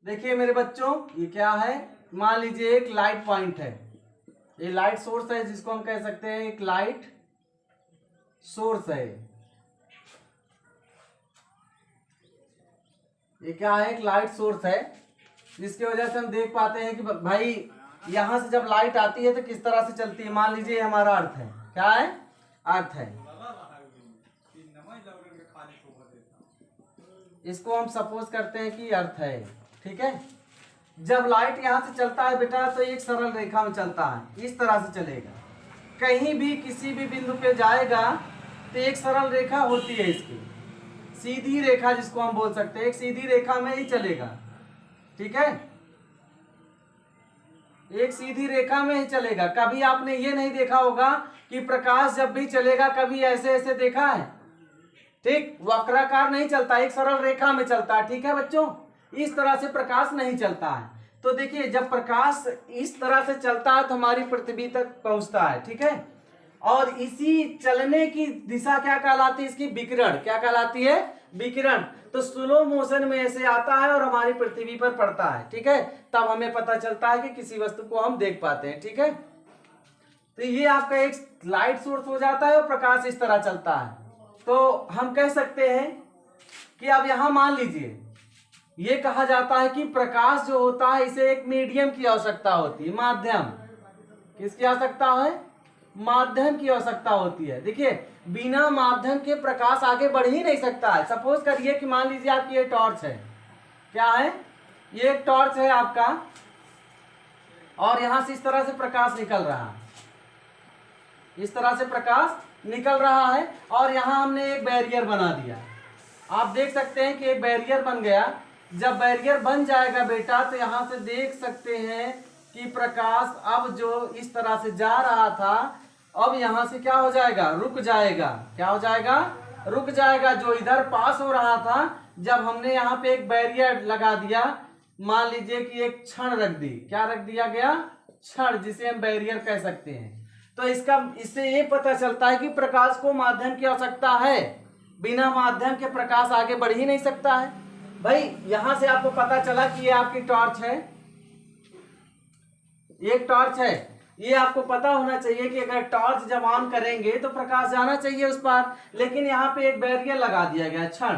देखिए मेरे बच्चों, ये क्या है, मान लीजिए एक लाइट पॉइंट है, ये लाइट सोर्स है जिसको हम कह सकते हैं एक लाइट सोर्स है। ये क्या है, एक लाइट सोर्स है जिसकी वजह से हम देख पाते हैं कि भाई यहां से जब लाइट आती है तो किस तरह से चलती है। मान लीजिए हमारा अर्थ है, क्या है, अर्थ है। इसको हम सपोज करते हैं कि अर्थ है, ठीक है। जब लाइट यहां से चलता है बेटा तो एक सरल रेखा में चलता है, इस तरह से चलेगा। कहीं भी किसी भी बिंदु पे जाएगा तो एक सरल रेखा होती है इसकी, सीधी रेखा जिसको हम बोल सकते हैं, एक सीधी रेखा में ही चलेगा, ठीक है, एक सीधी रेखा में ही चलेगा। कभी आपने ये नहीं देखा होगा कि प्रकाश जब भी चलेगा कभी ऐसे ऐसे देखा है, ठीक, वक्राकार नहीं चलता, एक सरल रेखा में चलता है, ठीक है बच्चों। इस तरह से प्रकाश नहीं चलता है। तो देखिए जब प्रकाश इस तरह से चलता है तो हमारी पृथ्वी तक पहुंचता है, ठीक है। और इसी चलने की दिशा क्या कहलाती है, इसकी विकिरण, क्या कहलाती है, विकिरण। तो स्लो मोशन में ऐसे आता है और हमारी पृथ्वी पर पड़ता है, ठीक है, तब हमें पता चलता है कि किसी वस्तु को हम देख पाते हैं, ठीक है। तो ये आपका एक लाइट सोर्स हो जाता है और प्रकाश इस तरह चलता है। तो हम कह सकते हैं कि अब यहां मान लीजिए ये कहा जाता है कि प्रकाश जो होता है इसे एक मीडियम की आवश्यकता होती है, माध्यम। किसकी आवश्यकता है, माध्यम की आवश्यकता होती है। देखिए बिना माध्यम के प्रकाश आगे बढ़ ही नहीं सकता है। सपोज करिए कि मान लीजिए आपकी ये टॉर्च है, क्या है, ये एक टॉर्च है आपका, और यहां से इस तरह से प्रकाश निकल रहा है, इस तरह से प्रकाश निकल रहा है, और यहां हमने एक बैरियर बना दिया। आप देख सकते हैं कि एक बैरियर बन गया। जब बैरियर बन जाएगा बेटा तो यहां से देख सकते हैं कि प्रकाश अब जो इस तरह से जा रहा था अब यहां से क्या हो जाएगा, रुक जाएगा। क्या हो जाएगा, रुक जाएगा। जो इधर पास हो रहा था, जब हमने यहाँ पे एक बैरियर लगा दिया, मान लीजिए कि एक क्षण रख दी, क्या रख दिया गया, क्षण, जिसे हम बैरियर कह सकते हैं। तो इससे ये पता चलता है कि प्रकाश को माध्यम की आवश्यकता है। बिना माध्यम के प्रकाश आगे बढ़ ही नहीं सकता है। भाई यहां से आपको पता चला कि ये आपकी टॉर्च है, एक टॉर्च है। ये आपको पता होना चाहिए कि अगर टॉर्च जब ऑन करेंगे तो प्रकाश जाना चाहिए उस पर, लेकिन यहाँ पे एक बैरियर लगा दिया गया, क्षण।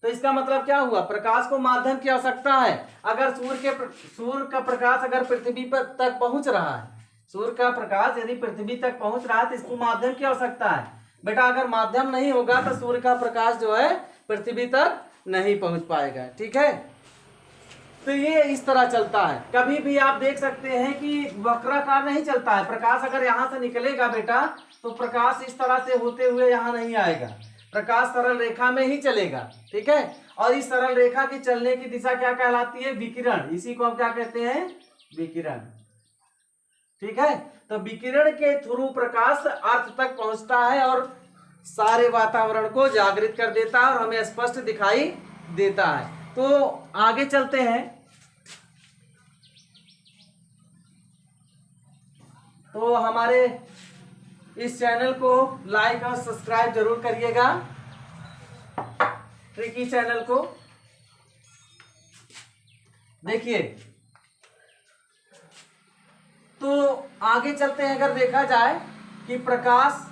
तो इसका मतलब क्या हुआ, प्रकाश को माध्यम की आवश्यकता है। अगर सूर्य का प्रकाश अगर पृथ्वी पर तक पहुंच रहा है, सूर्य का प्रकाश यदि पृथ्वी तक पहुंच रहा है तो इसको माध्यम की आवश्यकता है। बेटा अगर माध्यम नहीं होगा तो सूर्य का प्रकाश जो है पृथ्वी तक नहीं पहुंच पाएगा, ठीक है। तो ये इस तरह चलता है। कभी भी आप देख सकते हैं कि वक्राकार नहीं चलता है। प्रकाश अगर यहाँ से निकलेगा बेटा तो प्रकाश इस तरह से होते हुए यहाँ नहीं आएगा, प्रकाश सरल रेखा में ही चलेगा, ठीक है। और इस सरल रेखा की चलने की दिशा क्या कहलाती है, विकिरण। इसी को हम क्या कहते हैं, विकिरण, ठीक है। तो विकिरण के थ्रू प्रकाश अर्थ तक पहुंचता है और सारे वातावरण को जागृत कर देता है और हमें स्पष्ट दिखाई देता है। तो आगे चलते हैं। तो हमारे इस चैनल को लाइक और सब्सक्राइब जरूर करिएगा, ट्रिकी चैनल को। देखिए तो आगे चलते हैं। अगर देखा जाए कि प्रकाश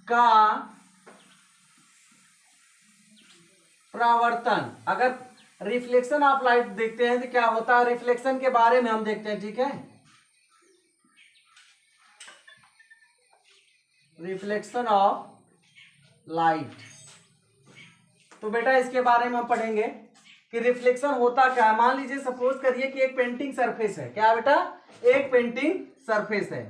का परावर्तन, अगर रिफ्लेक्शन ऑफ लाइट देखते हैं तो क्या होता है, रिफ्लेक्शन के बारे में हम देखते हैं, ठीक है। रिफ्लेक्शन ऑफ लाइट, तो बेटा इसके बारे में हम पढ़ेंगे कि रिफ्लेक्शन होता क्या है। मान लीजिए सपोज करिए कि एक पेंटिंग सरफेस है, क्या बेटा, एक पेंटिंग सरफेस है,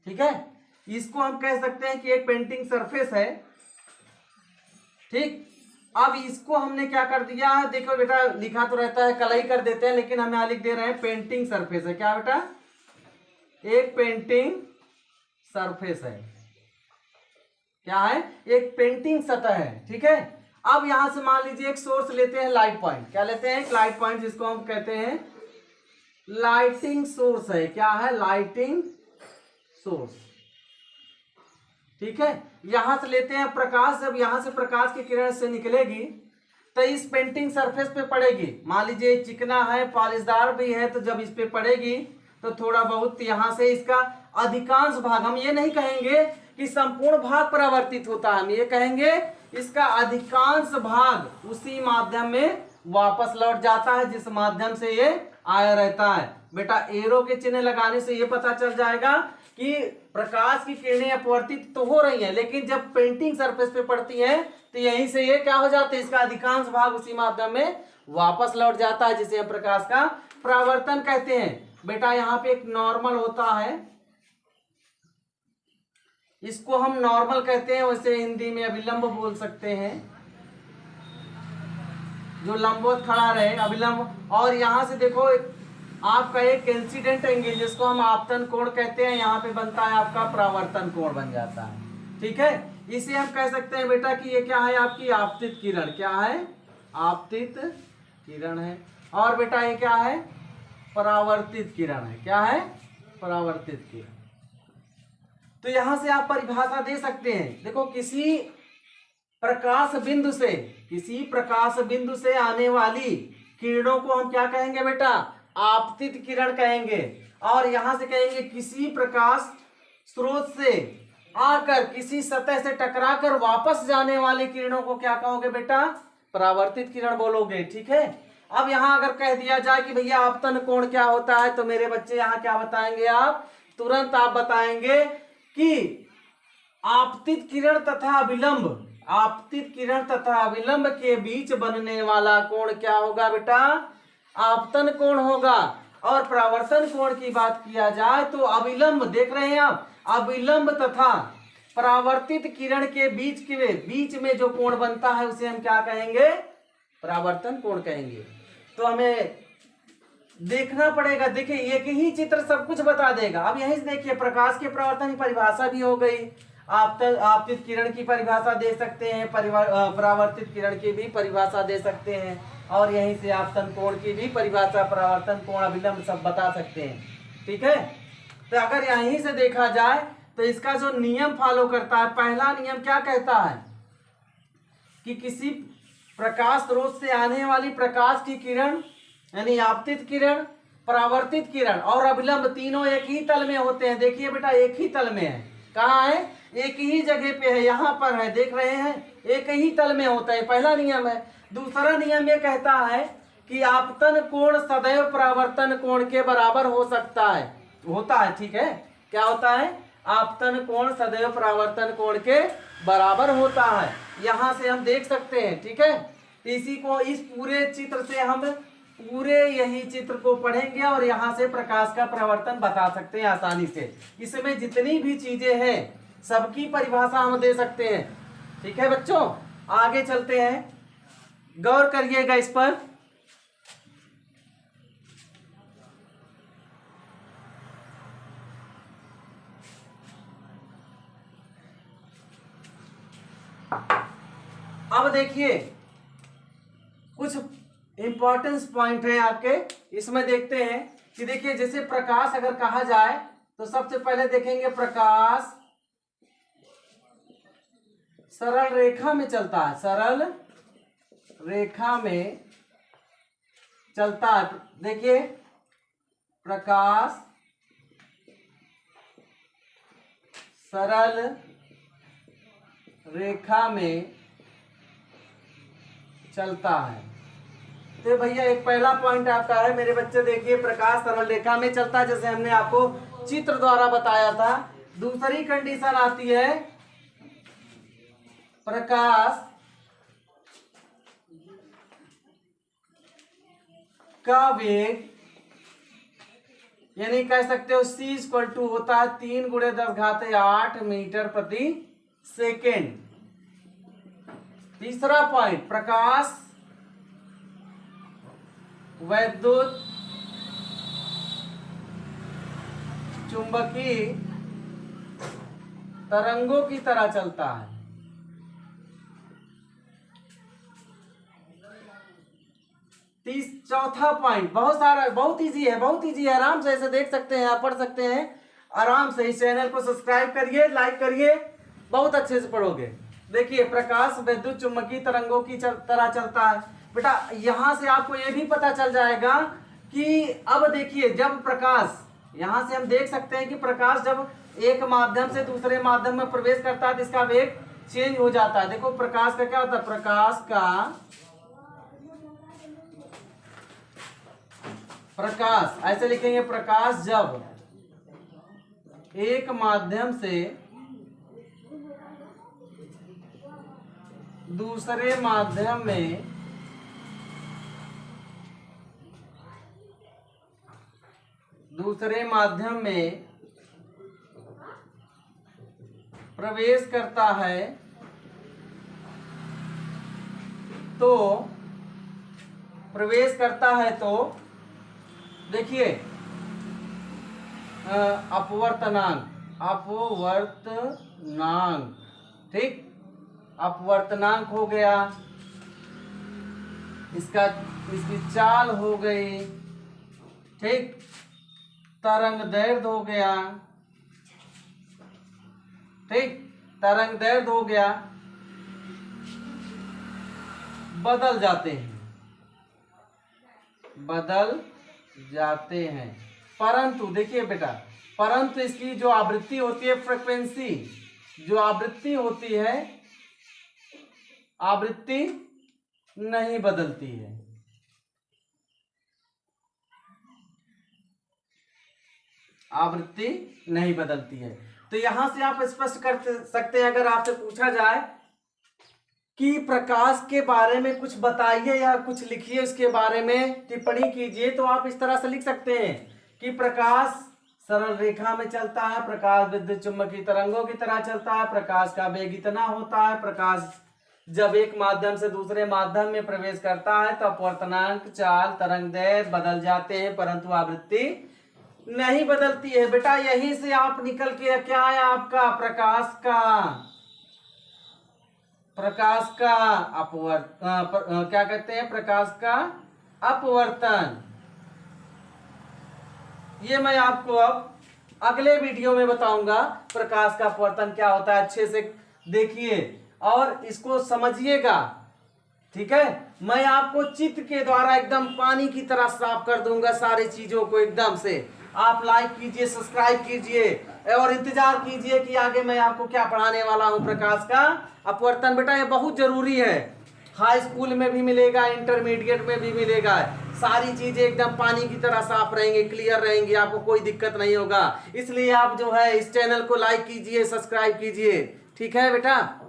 ठीक है। इसको हम कह सकते हैं कि एक पेंटिंग सरफेस है, ठीक। अब इसको हमने क्या कर दिया है, देखो बेटा लिखा तो रहता है कलई कर देते हैं, लेकिन हम यहां लिख दे रहे हैं पेंटिंग सरफेस है। क्या बेटा, एक पेंटिंग सरफेस है, क्या है, एक पेंटिंग सतह है, ठीक है। अब यहां से मान लीजिए एक सोर्स लेते हैं, लाइट पॉइंट, क्या लेते हैं, एक लाइट पॉइंट, जिसको हम कहते हैं लाइटिंग सोर्स है। क्या है, लाइटिंग सोर्स, ठीक है। यहां से लेते हैं प्रकाश, जब यहां से प्रकाश की किरण से निकलेगी तो इस पेंटिंग सरफेस पे पड़ेगी। मान लीजिए चिकना है, पॉलिशदार भी है, तो जब इस पे पड़ेगी तो थोड़ा बहुत यहां से इसका अधिकांश भाग, हम ये नहीं कहेंगे कि संपूर्ण भाग परावर्तित होता है, हम ये कहेंगे इसका अधिकांश भाग उसी माध्यम में वापस लौट जाता है जिस माध्यम से ये आया रहता है। बेटा एरो के चिन्ह लगाने से ये पता चल जाएगा कि प्रकाश की किरणें अपवर्तित तो हो रही हैं, लेकिन जब पेंटिंग सरफेस पे पड़ती है तो यहीं से ये क्या हो जाता है, इसका अधिकांश भाग उसी माध्यम में वापस लौट जाता है, जिसे हम प्रकाश का परावर्तन कहते हैं। बेटा यहाँ पे एक नॉर्मल होता है, इसको हम नॉर्मल कहते हैं, वैसे हिंदी में अभिलंब बोल सकते हैं, जो लंबवत खड़ा रहे अभिलंब। और यहां से देखो आपका एक इंसिडेंट एंगल जिसको हम आपतन कोण कहते हैं, यहाँ पे बनता है आपका परावर्तन कोण बन जाता है। ठीक है, इसे हम कह सकते हैं बेटा कि ये क्या है, आपकी आपतित किरण। क्या है, आपतित किरण है। और बेटा ये क्या है, परावर्तित किरण है। क्या है, परावर्तित किरण। तो यहां से आप परिभाषा दे सकते हैं। देखो किसी प्रकाश बिंदु से आने वाली किरणों को हम क्या कहेंगे बेटा, आपतित किरण कहेंगे। और यहां से कहेंगे किसी प्रकाश स्रोत से आकर किसी सतह से टकराकर वापस जाने वाली किरणों को क्या कहोगे बेटा, परावर्तित किरण बोलोगे। ठीक है। अब यहां अगर कह दिया जाए कि भैया आपतन कोण क्या होता है, तो मेरे बच्चे यहां क्या बताएंगे, आप तुरंत आप बताएंगे कि आपतित किरण तथा अभिलंब के बीच बनने वाला कोण क्या होगा बेटा, आपतन कोण होगा। और परावर्तन कोण की बात किया जाए तो अभिलंब, देख रहे हैं आप, अभिलंब तथा परावर्तित किरण के बीच में जो कोण बनता है उसे हम क्या कहेंगे, परावर्तन कोण कहेंगे। तो हमें देखना पड़ेगा। देखिए एक ही चित्र सब कुछ बता देगा। अब यहीं से देखिए प्रकाश के परावर्तन की परिभाषा भी हो गई, आपतित किरण की परिभाषा दे सकते हैं, परावर्तित किरण की भी परिभाषा दे सकते हैं, और यहीं से आपतन कोण की भी परिभाषा, परावर्तन कोण, अभिलंब सब बता सकते हैं। ठीक है। तो अगर यहीं से देखा जाए तो इसका जो नियम फॉलो करता है, पहला नियम क्या कहता है कि किसी प्रकाश स्रोत से आने वाली प्रकाश की किरण यानी आपतित किरण, परावर्तित किरण और अभिलंब तीनों एक ही तल में होते हैं। देखिए बेटा एक ही तल में है, कहाँ है, एक ही जगह पे है, यहाँ पर है, देख रहे हैं, एक ही तल में होता है, पहला नियम है। दूसरा नियम ये कहता है कि आपतन कोण सदैव परावर्तन कोण के बराबर हो सकता है, होता है। ठीक है, क्या होता है, आपतन कोण सदैव परावर्तन कोण के बराबर होता है। यहां से हम देख सकते हैं। ठीक है, इसी को, इस पूरे चित्र से हम पूरे यही चित्र को पढ़ेंगे और यहां से प्रकाश का परावर्तन बता सकते हैं आसानी से। इसमें जितनी भी चीजें हैं सबकी परिभाषा हम दे सकते हैं। ठीक है बच्चों, आगे चलते हैं, गौर करिएगा इस पर। अब देखिए कुछ इंपॉर्टेंस पॉइंट है आपके, इसमें देखते हैं कि देखिए जैसे प्रकाश अगर कहा जाए तो सबसे पहले देखेंगे प्रकाश सरल रेखा में चलता है, सरल रेखा में चलता है। देखिए प्रकाश सरल रेखा में चलता है। तो भैया एक पहला पॉइंट आपका है मेरे बच्चे, देखिए प्रकाश सरल रेखा में चलता है, जैसे हमने आपको चित्र द्वारा बताया था। दूसरी कंडीशन आती है प्रकाश का वेग, यानी कह सकते हो c होता है 3 × 10⁸ मीटर प्रति सेकेंड। तीसरा पॉइंट, प्रकाश वैद्युत चुंबकीय तरंगों की तरह चलता है। चौथा पॉइंट बहुत इजी है, आराम से ऐसे देख सकते हैं, आप पढ़ सकते हैं आराम से। इस चैनल को सब्सक्राइब करिए, लाइक करिए, बहुत अच्छे से पढ़ोगे। देखिए प्रकाश विद्युत चुम्बकीय तरंगों की तरह चलता है बेटा। यहां से आपको यह भी पता चल जाएगा कि अब देखिए जब प्रकाश, यहां से हम देख सकते हैं कि प्रकाश जब एक माध्यम से दूसरे माध्यम में प्रवेश करता है तो इसका वेग चेंज हो जाता है। देखो प्रकाश का क्या होता है, प्रकाश ऐसे लिखेंगे, प्रकाश जब एक माध्यम से दूसरे माध्यम में प्रवेश करता है तो देखिए अपवर्तनांक, ठीक, अपवर्तनांक हो गया, इसकी चाल हो गई, ठीक, तरंग दैर्ध्य हो गया, ठीक, तरंग दैर्ध्य हो गया, बदल जाते हैं। परंतु देखिए बेटा, परंतु इसकी जो आवृत्ति होती है, फ्रीक्वेंसी जो आवृत्ति होती है, आवृत्ति नहीं बदलती है। आवृत्ति नहीं बदलती है। तो यहां से आप स्पष्ट कर सकते हैं, अगर आपसे पूछा जाए कि प्रकाश के बारे में कुछ बताइए या कुछ लिखिए, उसके बारे में टिप्पणी कीजिए, तो आप इस तरह से लिख सकते हैं कि प्रकाश सरल रेखा में चलता है, प्रकाश विद्युत चुम्बकीय तरंगों की तरह चलता है, प्रकाश का वेग इतना होता है, प्रकाश जब एक माध्यम से दूसरे माध्यम में प्रवेश करता है तो अपवर्तनांक, चाल, तरंगदैर्ध्य बदल जाते हैं, परंतु आवृत्ति नहीं बदलती है। बेटा यहीं से आप निकल के क्या है आपका प्रकाश का क्या कहते हैं, प्रकाश का अपवर्तन। ये मैं आपको अब अगले वीडियो में बताऊंगा प्रकाश का अपवर्तन क्या होता है। अच्छे से देखिए और इसको समझिएगा, ठीक है। मैं आपको चित्र के द्वारा एकदम पानी की तरह साफ कर दूंगा सारी चीजों को एकदम से। आप लाइक कीजिए, सब्सक्राइब कीजिए और इंतजार कीजिए कि आगे मैं आपको क्या पढ़ाने वाला हूं। प्रकाश का अपवर्तन बेटा ये बहुत जरूरी है, हाई स्कूल में भी मिलेगा, इंटरमीडिएट में भी मिलेगा। सारी चीजें एकदम पानी की तरह साफ रहेंगे, क्लियर रहेंगी, आपको कोई दिक्कत नहीं होगा। इसलिए आप जो है इस चैनल को लाइक कीजिए, सब्सक्राइब कीजिए, ठीक है बेटा।